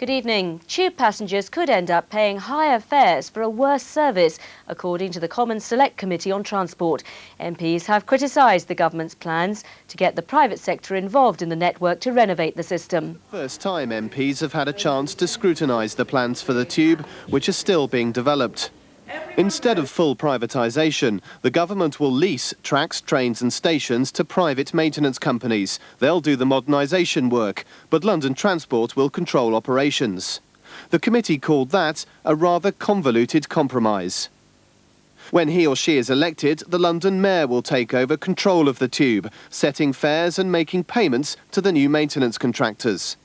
Good evening. Tube passengers could end up paying higher fares for a worse service, according to the Commons Select Committee on Transport. MPs have criticised the government's plans to get the private sector involved in the network to renovate the system. First time MPs have had a chance to scrutinise the plans for the tube, which are still being developed. Instead of full privatisation, the government will lease tracks, trains and stations to private maintenance companies. They'll do the modernisation work, but London Transport will control operations. The committee called that a rather convoluted compromise. When he or she is elected, the London Mayor will take over control of the tube, setting fares and making payments to the new maintenance contractors.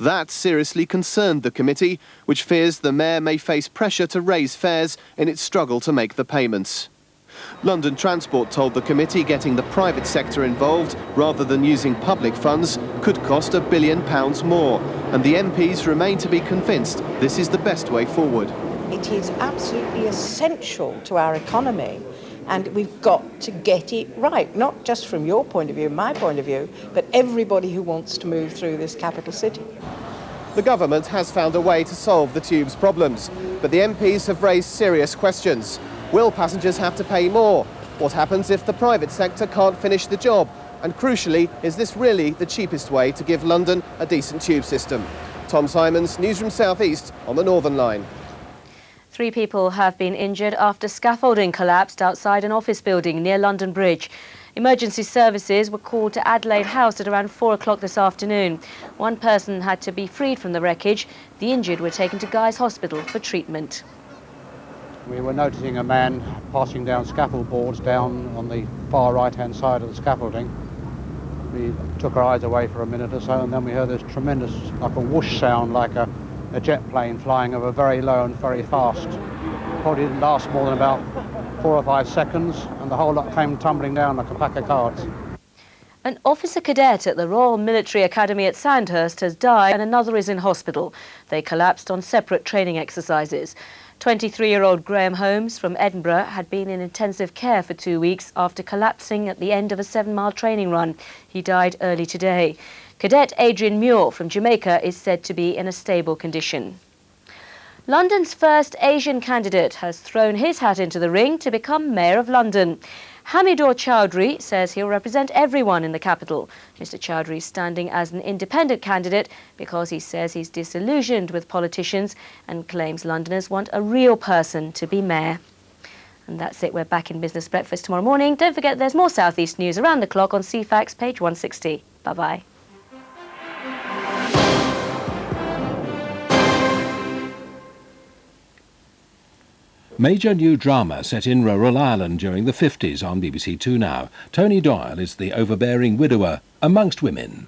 That seriously concerned the committee, which fears the Mayor may face pressure to raise fares in its struggle to make the payments. London Transport told the committee getting the private sector involved, rather than using public funds, could cost £1 billion more, and the MPs remain to be convinced this is the best way forward. It is absolutely essential to our economy, and we've got to get it right, not just from your point of view, my point of view, but everybody who wants to move through this capital city. The government has found a way to solve the tube's problems, but the MPs have raised serious questions. Will passengers have to pay more? What happens if the private sector can't finish the job? And crucially, is this really the cheapest way to give London a decent tube system? Tom Simons, Newsroom South East on the Northern Line. 3 people have been injured after scaffolding collapsed outside an office building near London Bridge. Emergency services were called to Adelaide House at around 4 o'clock this afternoon. 1 person had to be freed from the wreckage. The injured were taken to Guy's Hospital for treatment. We were noticing a man passing down scaffold boards down on the far right-hand side of the scaffolding. We took our eyes away for a minute or so, and then we heard this tremendous, like a whoosh sound, like a jet plane flying over very low and very fast. Probably didn't last more than about 4 or 5 seconds, and the whole lot came tumbling down like a pack of cards. An officer cadet at the Royal Military Academy at Sandhurst has died and another is in hospital. They collapsed on separate training exercises. 23-year-old Graham Holmes from Edinburgh had been in intensive care for 2 weeks after collapsing at the end of a 7-mile training run. He died early today. Cadet Adrian Muir from Jamaica is said to be in a stable condition. London's first Asian candidate has thrown his hat into the ring to become Mayor of London. Hamidor Chowdhury says he'll represent everyone in the capital. Mr Chowdhury is standing as an independent candidate because he says he's disillusioned with politicians and claims Londoners want a real person to be mayor. And that's it. We're back in Business Breakfast tomorrow morning. Don't forget there's more South East news around the clock on CFAX page 160. Bye-bye. Major new drama set in rural Ireland during the 50s on BBC Two now. Tony Doyle is the overbearing widower amongst women.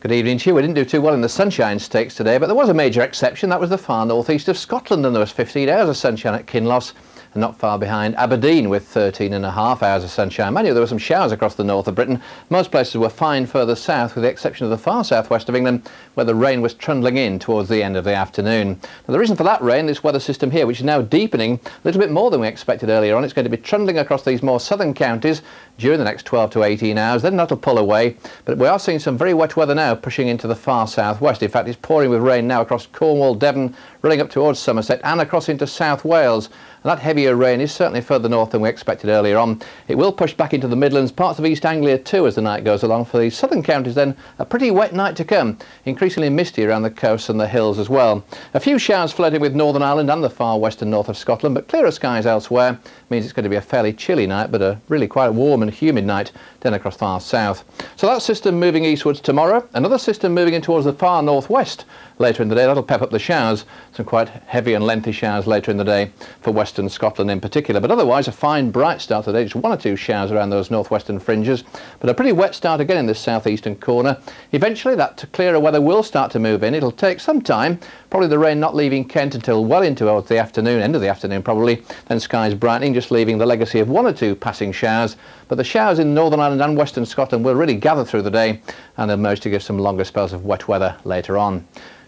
Good evening to you. We didn't do too well in the Sunshine Stakes today, but there was a major exception. That was the far northeast of Scotland, and there was 15 hours of sunshine at Kinloss. And not far behind Aberdeen with 13.5 hours of sunshine. Mind you, there were some showers across the north of Britain. Most places were fine further south, with the exception of the far southwest of England, where the rain was trundling in towards the end of the afternoon. Now, the reason for that rain, this weather system here, which is now deepening a little bit more than we expected earlier on. It's going to be trundling across these more southern counties during the next 12 to 18 hours. Then that'll pull away. But we are seeing some very wet weather now pushing into the far southwest. In fact, it's pouring with rain now across Cornwall, Devon, running up towards Somerset and across into South Wales. And that heavier rain is certainly further north than we expected earlier on. It will push back into the Midlands, parts of East Anglia too as the night goes along. For the southern counties then, a pretty wet night to come, increasingly misty around the coast and the hills as well. A few showers flooding with Northern Ireland and the far west and north of Scotland, but clearer skies elsewhere means it's going to be a fairly chilly night, but a really quite warm and humid night down across far south. So that system moving eastwards tomorrow, another system moving in towards the far northwest later in the day. That'll pep up the showers, some quite heavy and lengthy showers later in the day for western Scotland in particular. But otherwise a fine bright start today, just 1 or 2 showers around those northwestern fringes, but a pretty wet start again in this southeastern corner. Eventually that clearer weather will start to move in. It'll take some time, probably the rain not leaving Kent until well into the afternoon, end of the afternoon probably, then skies brightening, just leaving the legacy of 1 or 2 passing showers. But the showers in Northern Ireland and western Scotland will really gather through the day and emerge to give some longer spells of wet weather later on.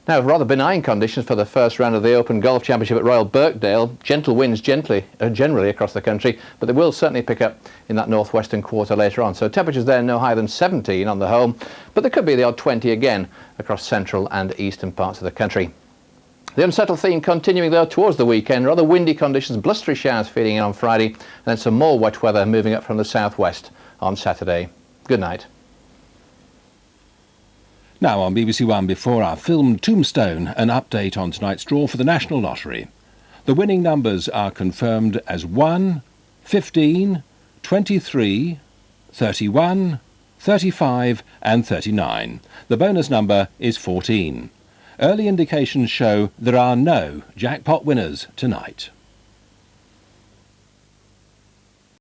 Now, rather benign conditions for the first round of the Open Golf Championship at Royal Birkdale. Gentle winds generally across the country, but they will certainly pick up in that northwestern quarter later on. So temperatures there no higher than 17 on the whole, but there could be the odd 20 again across central and eastern parts of the country. The unsettled theme continuing though towards the weekend. Rather windy conditions, blustery showers feeding in on Friday, and then some more wet weather moving up from the southwest on Saturday. Good night. Now on BBC One, before our film Tombstone, an update on tonight's draw for the National Lottery. The winning numbers are confirmed as 1, 15, 23, 31, 35 and 39. The bonus number is 14. Early indications show there are no jackpot winners tonight.